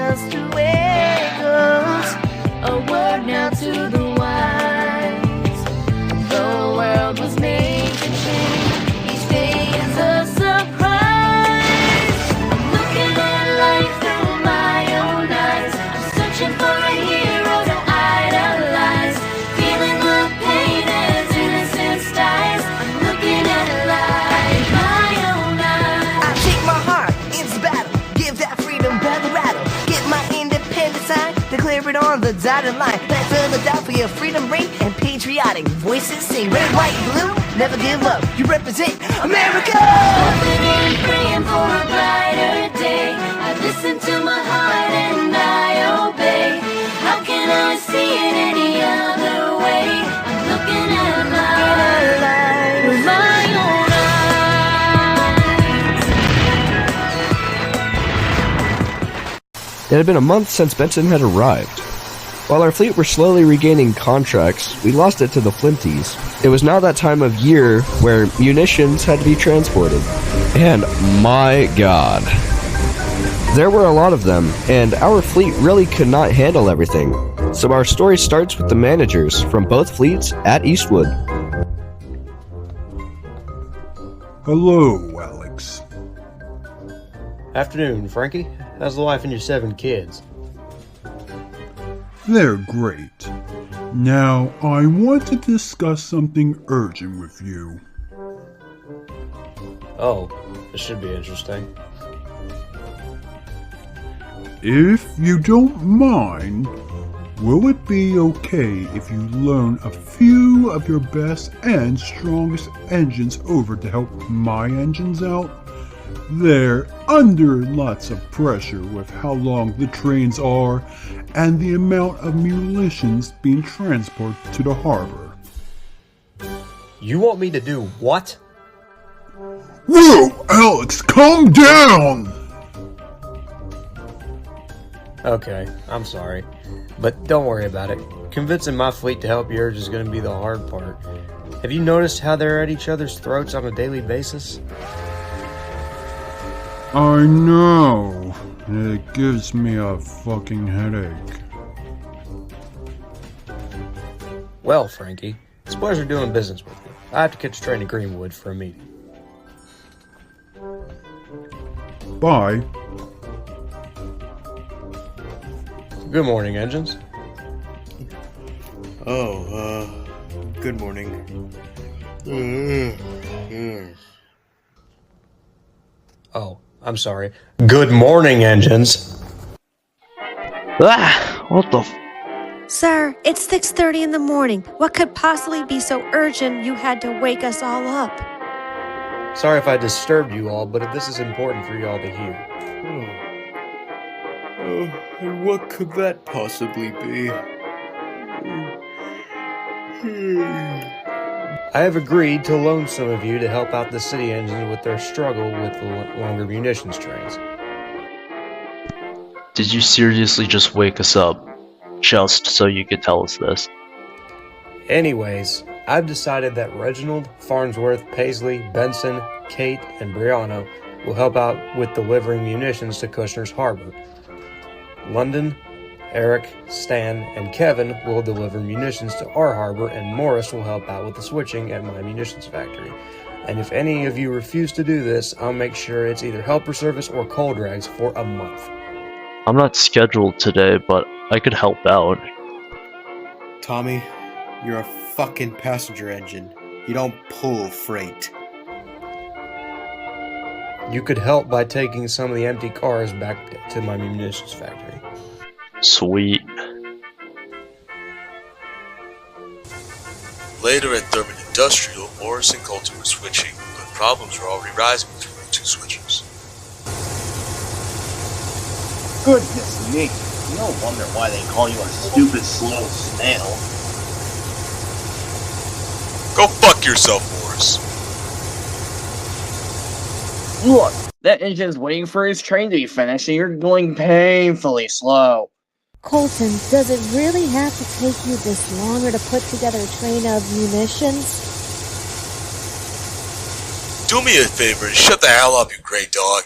just the way it goes. A word now to the wise. The world was made to change. Each day is a surprise. I'm looking at life through my own eyes. I'm searching for a hero to idolize. Feeling the pain as innocence dies. I'm looking at life my own eyes. I take my heart into battle. Give that freedom battle rattle. Get my independent sign. Declare it on the dotted line. Let Philadelphia freedom ring and patriotic voices sing. Red, white, blue, never give up. You represent America. Hoping and praying for a brighter day. I listen to my heart and I obey. How can I see it any other way? I'm looking at life with my own eyes. It had been a month since Benson had arrived. While our fleet were slowly regaining contracts, we lost it to the Flinties. It was now that time of year where munitions had to be transported. And my god. There were a lot of them, and our fleet really could not handle everything. So our story starts with the managers from both fleets at Eastwood. Hello, Alex. Afternoon, Frankie. How's the wife and your 7 kids? They're great. Now, I want to discuss something urgent with you. Oh, this should be interesting. If you don't mind, will it be okay if you loan a few of your best and strongest engines over to help my engines out? They're under lots of pressure with how long the trains are and the amount of munitions being transported to the harbor. You want me to do what? Whoa, Alex, calm down! Okay, I'm sorry. But don't worry about it. Convincing my fleet to help yours is going to be the hard part. Have you noticed how they're at each other's throats on a daily basis? I know. It gives me a fucking headache. Well, Frankie, it's a pleasure doing business with you. I have to catch a train to Greenwood for a meeting. Bye. Good morning, engines. Good morning. Oh, I'm sorry. Good morning, engines. What the Sir, it's 6:30 in the morning. What could possibly be so urgent you had to wake us all up? Sorry if I disturbed you all, but this is important for you all to hear. And what could that possibly be? I have agreed to loan some of you to help out the city engines with their struggle with the longer munitions trains. Did you seriously just wake us up? Just so you could tell us this? Anyways, I've decided that Reginald, Farnsworth, Paisley, Benson, Kate, and Brianna will help out with delivering munitions to Kushner's Harbor. London, Eric, Stan, and Kevin will deliver munitions to our harbor, and Morris will help out with the switching at my munitions factory. And if any of you refuse to do this, I'll make sure it's either helper service or coal drags for a month. I'm not scheduled today, but I could help out. Tommy, you're a fucking passenger engine. You don't pull freight. You could help by taking some of the empty cars back to my munitions factory. Sweet. Later at Thurman Industrial, Morris and Colton were switching, but problems were already rising between the two switchers. Goodness me. No wonder why they call you a stupid slow snail. Go fuck yourself, Morris. Look, that engine's waiting for his train to be finished and you're going painfully slow. Colton, does it really have to take you this longer to put together a train of munitions? Do me a favor and shut the hell up, you great dog.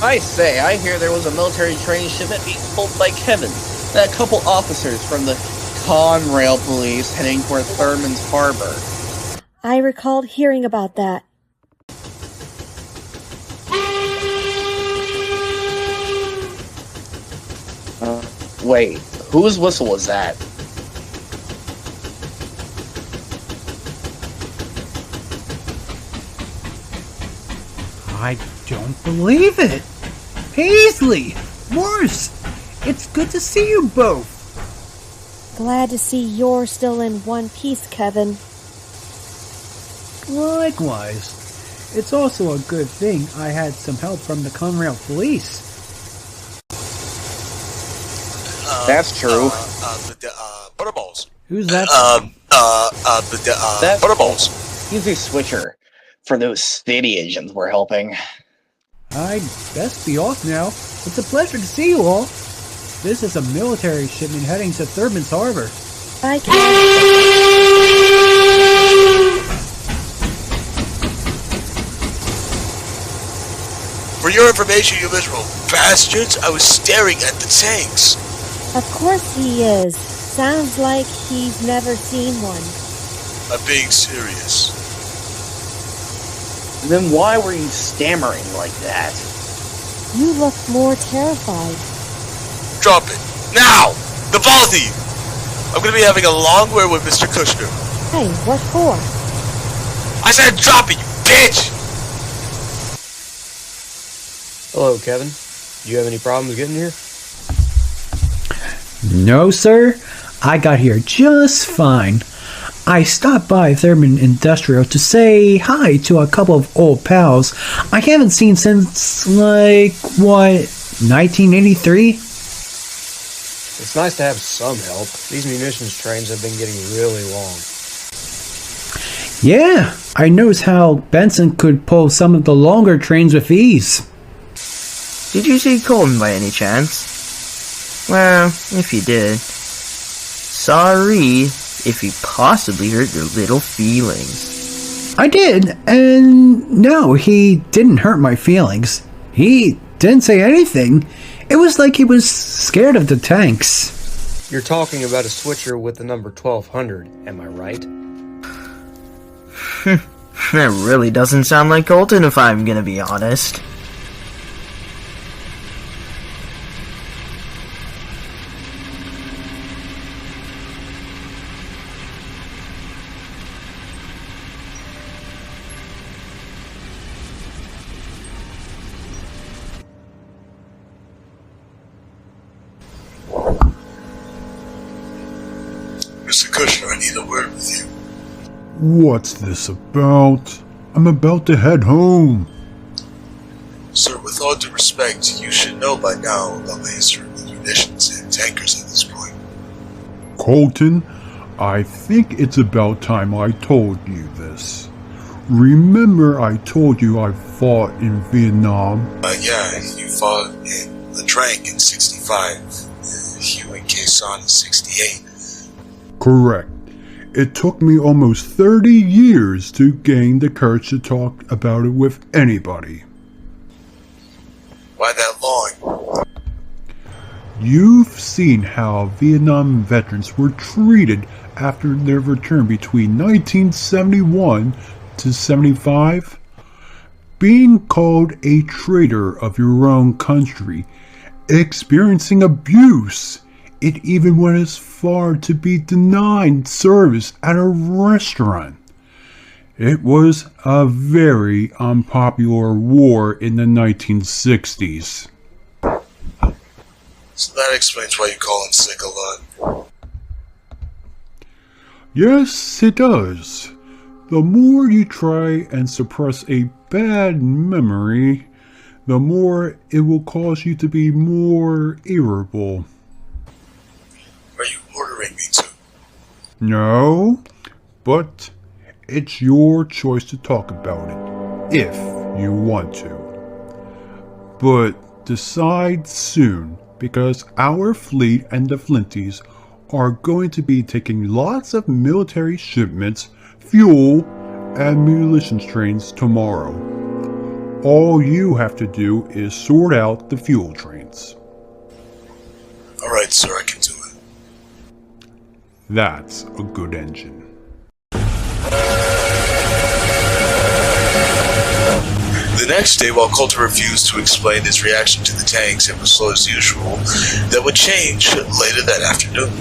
I say, I hear there was a military training shipment being pulled by Kevin and a couple officers from the Conrail police heading toward Thurman's Harbor. I recalled hearing about that. Wait, whose whistle was that? I don't believe it! Paisley! Morse! It's good to see you both! Glad to see you're still in one piece, Kevin. Likewise. It's also a good thing I had some help from the Conrail police. That's true. Butterballs. Who's that? Butterballs. He's a switcher for those city agents we're helping. I'd best be off now. It's a pleasure to see you all. This is a military shipment heading to Thurman's Harbor. Bye, Kevin. For your information, you miserable bastards, I was staring at the tanks. Of course he is. Sounds like he's never seen one. I'm being serious. Then why were you stammering like that? You look more terrified. Drop it. Now! The both of you! I'm gonna be having a long word with Mr. Kushner. Hey, what for? I said drop it, you bitch! Hello, Kevin. Do you have any problems getting here? No, sir. I got here just fine. I stopped by Thurman Industrial to say hi to a couple of old pals I haven't seen since, 1983? It's nice to have some help. These munitions trains have been getting really long. Yeah, I noticed how Benson could pull some of the longer trains with ease. Did you see Colton by any chance? Well, if you did, sorry if he possibly hurt your little feelings. I did, and no, he didn't hurt my feelings. He didn't say anything. It was like he was scared of the tanks. You're talking about a switcher with the number 1200, am I right? That really doesn't sound like Colton, if I'm gonna be honest. Mr. Kushner, I need a word with you. What's this about? I'm about to head home. Sir, with all due respect, you should know by now about the history of munitions and tankers at this point. Colton, I think it's about time I told you this. Remember I told you I fought in Vietnam? Yeah, you fought in the Trank in 65, Hugh and Quezon in 68. Correct. It took me almost 30 years to gain the courage to talk about it with anybody. Why that long? You've seen how Vietnam veterans were treated after their return between 1971 to 75. Being called a traitor of your own country, experiencing abuse. It even went as far to be denied service at a restaurant. It was a very unpopular war in the 1960s. So that explains why you call him sick a lot. Yes, it does. The more you try and suppress a bad memory, the more it will cause you to be more irritable. Are you ordering me to? No, but it's your choice to talk about it, if you want to. But decide soon, because our fleet and the Flinties are going to be taking lots of military shipments, fuel, and munitions trains tomorrow. all you have to do is sort out the fuel trains. Alright, sir, I can do it. That's a good engine. The next day, while Coulter refused to explain his reaction to the tanks and was slow as usual, that would change later that afternoon.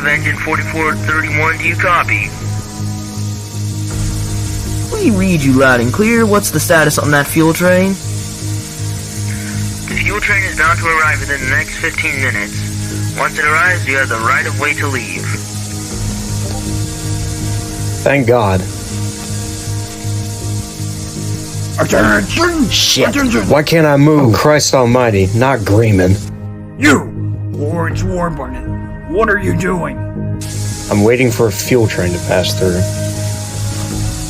Engine 4431, do you copy? We read you loud and clear. What's the status on that fuel train? The fuel train is bound to arrive within the next 15 minutes. Once it arrives, you have the right of way to leave. Thank God. Attention! Shit. Attention! Why can't I move? Christ almighty, not Greeman. You! Orange Warm Button. What are you doing? I'm waiting for a fuel train to pass through.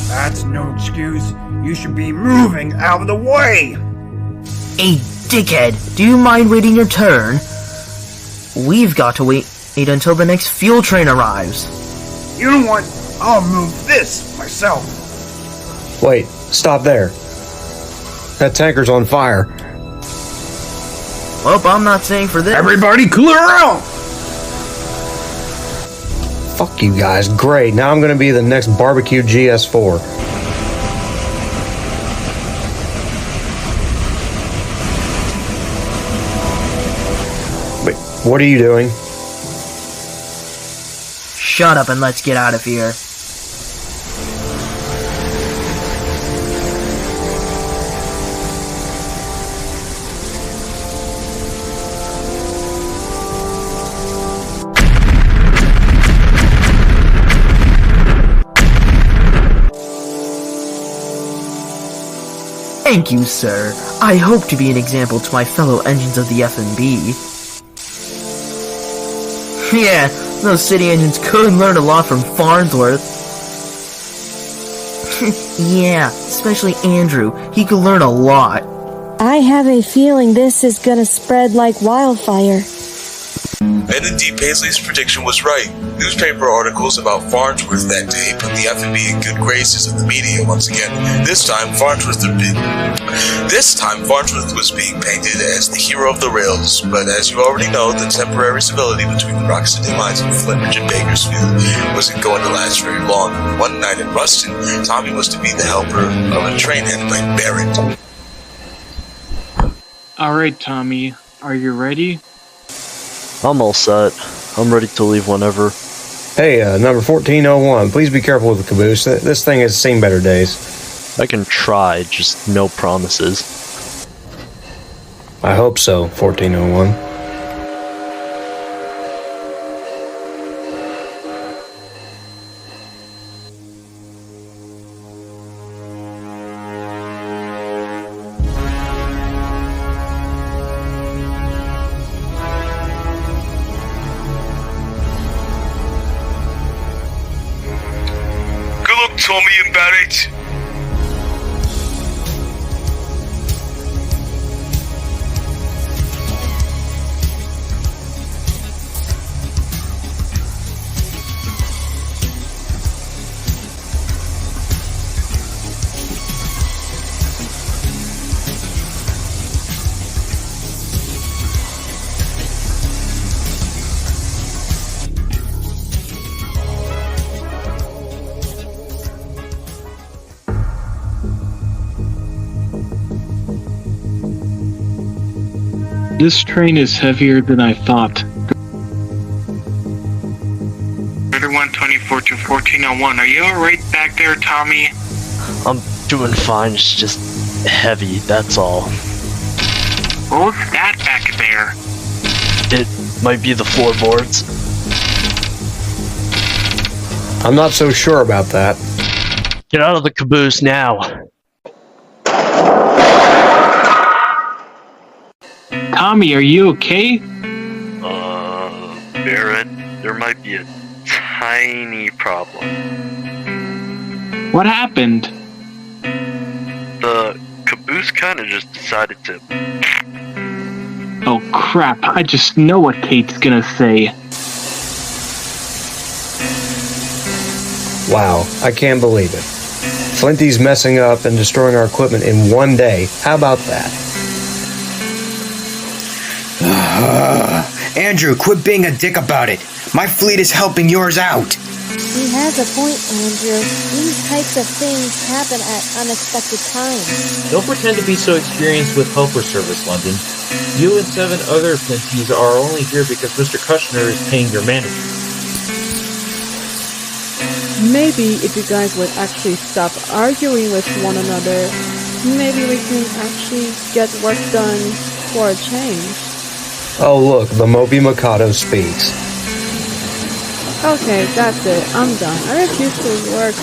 That's no excuse. You should be moving out of the way! Hey, dickhead, do you mind waiting your turn? We've got to wait until the next fuel train arrives. You know what? I'll move this myself. Wait, stop there. That tanker's on fire. Well, I'm not saying for this. Everybody clear out! Fuck you guys, great. Now I'm gonna be the next barbecue GS4. Wait, what are you doing? Shut up and let's get out of here. Thank you, sir. I hope to be an example to my fellow engines of the F&B. Yeah, those city engines could learn a lot from Farnsworth. Yeah, especially Andrew. He could learn a lot. I have a feeling this is gonna spread like wildfire. And indeed, Paisley's prediction was right. Newspaper articles about Farnsworth that day put the F&B in good graces of the media once again. This time, Farnsworth was being painted as the hero of the rails, but as you already know, the temporary civility between the RockCity lines and FlintRidge&Bakersfield wasn't going to last very long. One night in Ruston, Tommy was to be the helper of a train headed by Barrett. Alright, Tommy, are you ready? I'm all set. I'm ready to leave whenever. Hey, number 1401, please be careful with the caboose. This thing has seen better days. I can try, just no promises. I hope so, 1401. Tommy and Barrett. This train is heavier than I thought. Order 124 to 1401. Are you alright back there, Tommy? I'm doing fine, it's just heavy, that's all. What was that back there? It might be the floorboards. I'm not so sure about that. Get out of the caboose now. Tommy, are you okay? Barrett, there might be a tiny problem. What happened? The caboose kinda just decided to... Oh crap, I just know what Kate's gonna say. Wow, I can't believe it. Flinty's messing up and destroying our equipment in one day. How about that? Andrew, quit being a dick about it. My fleet is helping yours out. He has a point, Andrew. These types of things happen at unexpected times. Don't pretend to be so experienced with helper service, London. You and 7 other Flinties are only here because Mr. Kushner is paying your manager. Maybe if you guys would actually stop arguing with one another, maybe we can actually get work done for a change. Oh look, the Moby Mikado speaks. Okay, that's it. I'm done. I refuse to work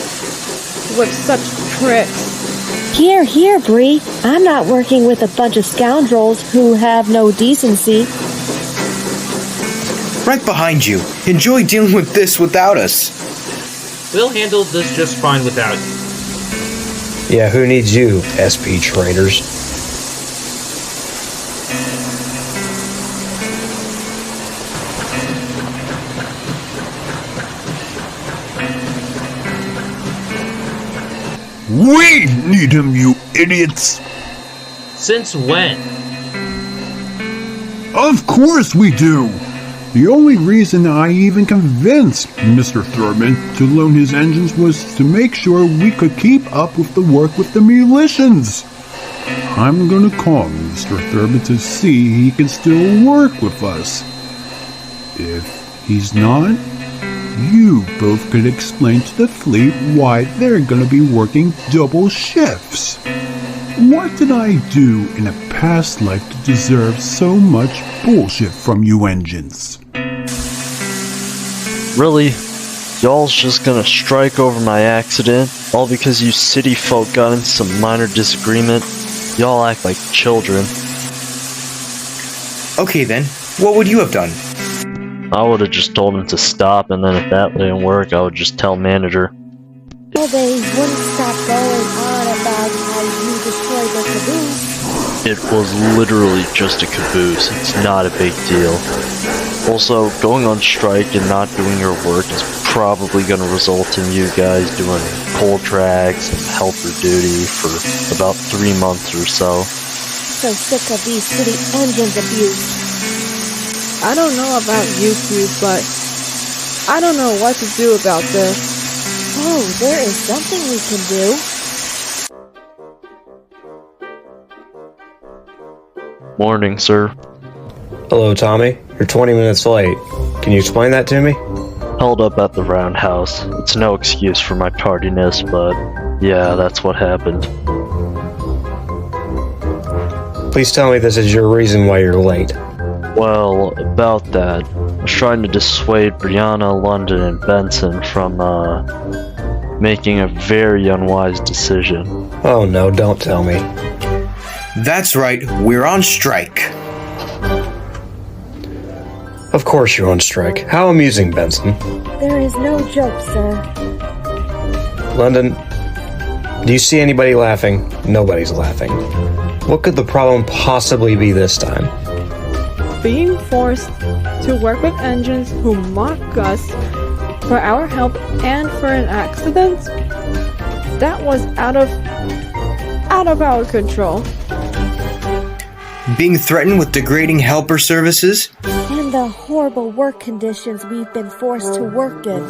with such pricks. Here, here, Bree. I'm not working with a bunch of scoundrels who have no decency. Right behind you. Enjoy dealing with this without us. We'll handle this just fine without you. Yeah, who needs you, SP traitors? We need him, you idiots! Since when? Of course we do! The only reason I even convinced Mr. Thurman to loan his engines was to make sure we could keep up with the work with the munitions. I'm gonna call Mr. Thurman to see he can still work with us. If he's not, you both could explain to the fleet why they're gonna be working double shifts. What did I do in a past life to deserve so much bullshit from you engines? Really? Y'all's just gonna strike over my accident? All because you city folk got in some minor disagreement? Y'all act like children. Okay then, what would you have done? I would've just told him to stop, and then if that didn't work, I would just tell manager. Well, they wouldn't stop going on about how you destroyed the caboose. It was literally just a caboose. It's not a big deal. Also, going on strike and not doing your work is probably going to result in you guys doing coal tracks and helper duty for about 3 months or so. So sick of these city engines abuse. I don't know about you two, but I don't know what to do about this. Oh, there is something we can do. Morning, sir. Hello, Tommy. You're 20 minutes late. Can you explain that to me? Held up at the roundhouse. It's no excuse for my tardiness, but yeah, that's what happened. Please tell me this is your reason why you're late. Well, about that, I was trying to dissuade Brianna, London, and Benson from, making a very unwise decision. Oh no, don't tell me. That's right, we're on strike. Of course you're on strike. How amusing, Benson. There is no joke, sir. London, do you see anybody laughing? Nobody's laughing. What could the problem possibly be this time? Being forced to work with engines who mock us for our help and for an accident? That was out of our control. Being threatened with degrading helper services? And the horrible work conditions we've been forced to work in.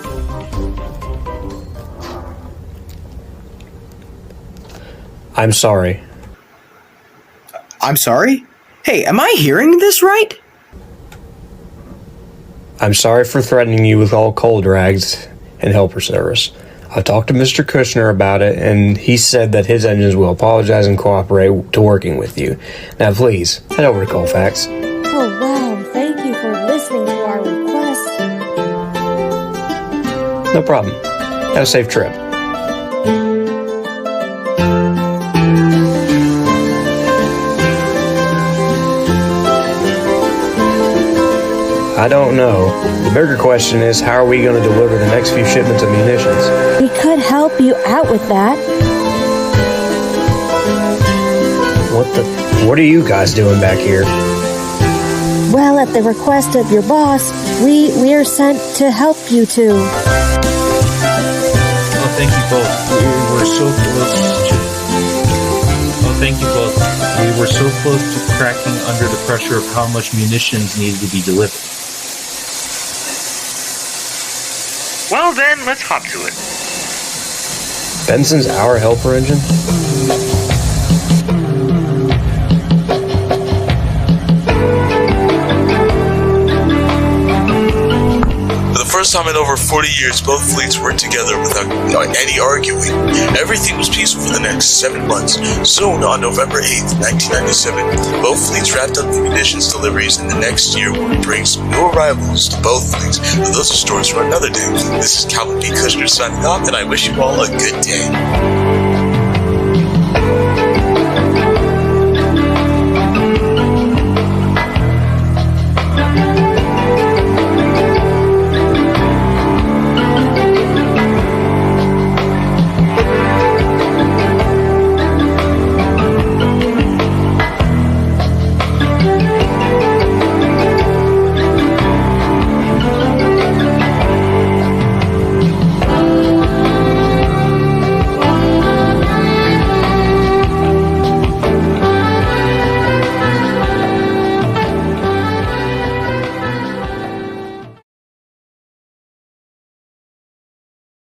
I'm sorry. I'm sorry? Hey, am I hearing this right? I'm sorry for threatening you with all cold rags and helper service. I talked to Mr. Kushner about it, and he said that his engines will apologize and cooperate to working with you. Now, please, head over to Colfax. Oh, wow. Thank you for listening to our request. No problem. Have a safe trip. I don't know. The bigger question is, how are we going to deliver the next few shipments of munitions? We could help you out with that. What are you guys doing back here? Well, at the request of your boss, we are sent to help you two. Oh, thank you both. We were so close to... Oh, thank you both. We were so close to cracking under the pressure of how much munitions needed to be delivered. Well then, let's hop to it. Benson's our helper engine? For the first time in over 40 years, both fleets worked together without any arguing. Everything was peaceful for the next 7 months. Soon, on November 8th, 1997, both fleets wrapped up the munitions deliveries, and the next year would bring some new arrivals to both fleets. But those are stories for another day. This is Calvin B. Kushner signing off, and I wish you all a good day.